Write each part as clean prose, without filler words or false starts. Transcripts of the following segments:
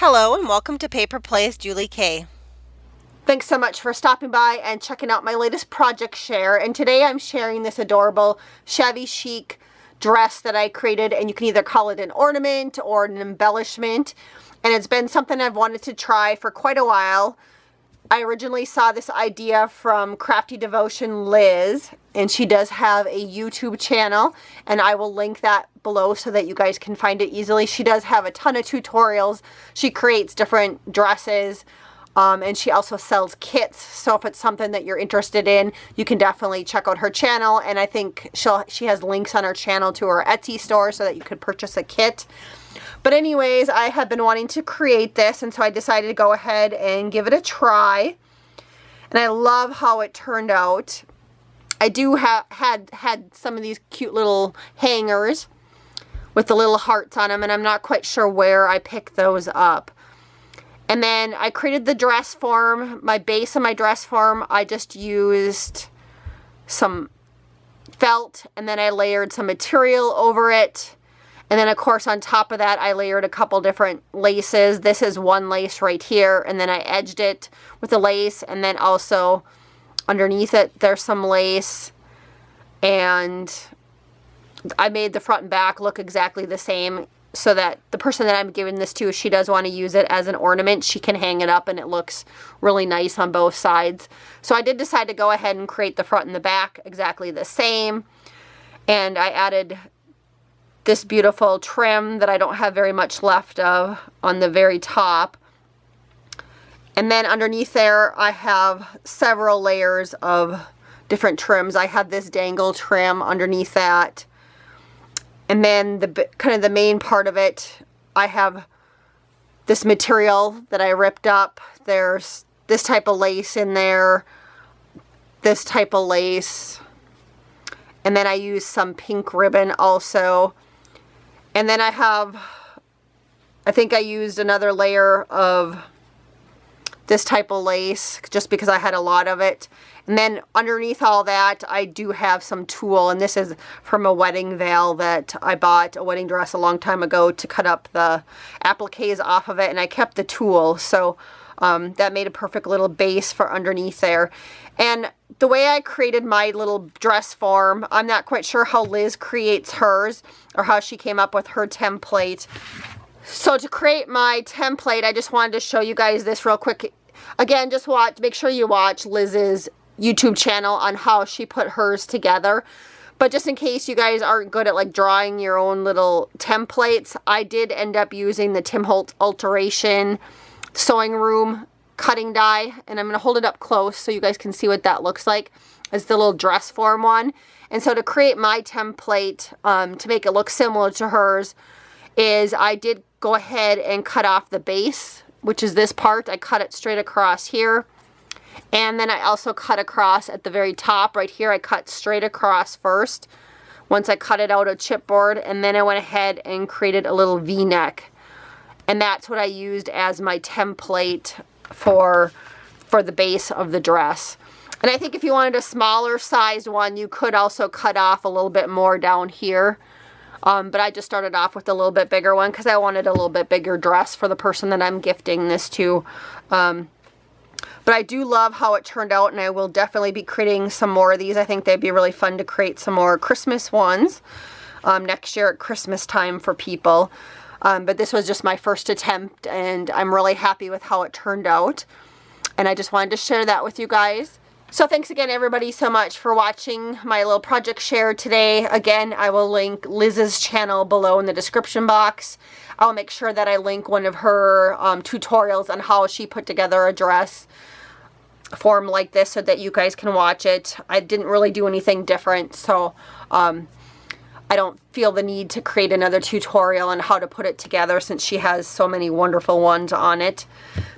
Hello and welcome to Paper Plays Julie K. Thanks so much for stopping by and checking out my latest project share. And today I'm sharing this adorable Shabby Chic dress that I created, and you can either call it an ornament or an embellishment. And it's been something I've wanted to try for quite a while. I originally saw this idea from Crafty Devotion Liz, and she does have a YouTube channel, and I will link that below so that you guys can find it easily. She does have a ton of tutorials. She creates different dresses, and she also sells kits. So if it's something that you're interested in, you can definitely check out her channel. And I think she has links on her channel to her Etsy store so that you could purchase a kit. But anyways, I have been wanting to create this, and so I decided to go ahead and give it a try. And I love how it turned out. I do had some of these cute little hangers with the little hearts on them, and I'm not quite sure where I picked those up. And then I created the dress form. My base of my dress form, I just used some felt, and then I layered some material over it. And then, of course, on top of that, I layered a couple different laces. This is one lace right here, and then I edged it with a lace, and then also underneath it, there's some lace. And I made the front and back look exactly the same so that the person that I'm giving this to, if she does want to use it as an ornament, she can hang it up, and it looks really nice on both sides. So I did decide to go ahead and create the front and the back exactly the same. And I added this beautiful trim that I don't have very much left of on the very top. And then underneath there, I have several layers of different trims. I have this dangle trim underneath that. And then kind of the main part of it, I have this material that I ripped up. There's this type of lace in there, this type of lace. And then I used some pink ribbon also. And then I think I used another layer of this type of lace just because I had a lot of it. And then underneath all that, I do have some tulle, and this is from a wedding veil that I bought, a wedding dress a long time ago, to cut up the appliques off of it, and I kept the tulle. So that made a perfect little base for underneath there. And the way I created my little dress form, I'm not quite sure how Liz creates hers or how she came up with her template. So to create my template, I just wanted to show you guys this real quick. Again, just make sure you watch Liz's YouTube channel on how she put hers together. But just in case you guys aren't good at like drawing your own little templates, I did end up using the Tim Holtz Alteration Sewing Room cutting die, and I'm going to hold it up close so you guys can see what that looks like. It's the little dress form one. And so to create my template, to make it look similar to hers, is I did go ahead and cut off the base, which is this part. I cut it straight across here. And then I also cut across at the very top right here. I cut straight across first once I cut it out of chipboard, and then I went ahead and created a little V-neck. And that's what I used as my template for the base of the dress. And I think if you wanted a smaller sized one, you could also cut off a little bit more down here. But I just started off with a little bit bigger one because I wanted a little bit bigger dress for the person that I'm gifting this to. But I do love how it turned out, and I will definitely be creating some more of these. I think they'd be really fun to create some more Christmas ones next year at Christmas time for people. But this was just my first attempt, and I'm really happy with how it turned out. And I just wanted to share that with you guys. So thanks again, everybody, so much for watching my little project share today. Again, I will link Liz's channel below in the description box. I'll make sure that I link one of her tutorials on how she put together a dress form like this so that you guys can watch it. I didn't really do anything different, so I don't feel the need to create another tutorial on how to put it together since she has so many wonderful ones on it.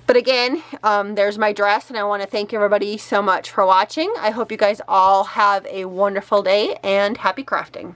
But again, there's my dress, and I want to thank everybody so much for watching. I hope you guys all have a wonderful day, and happy crafting.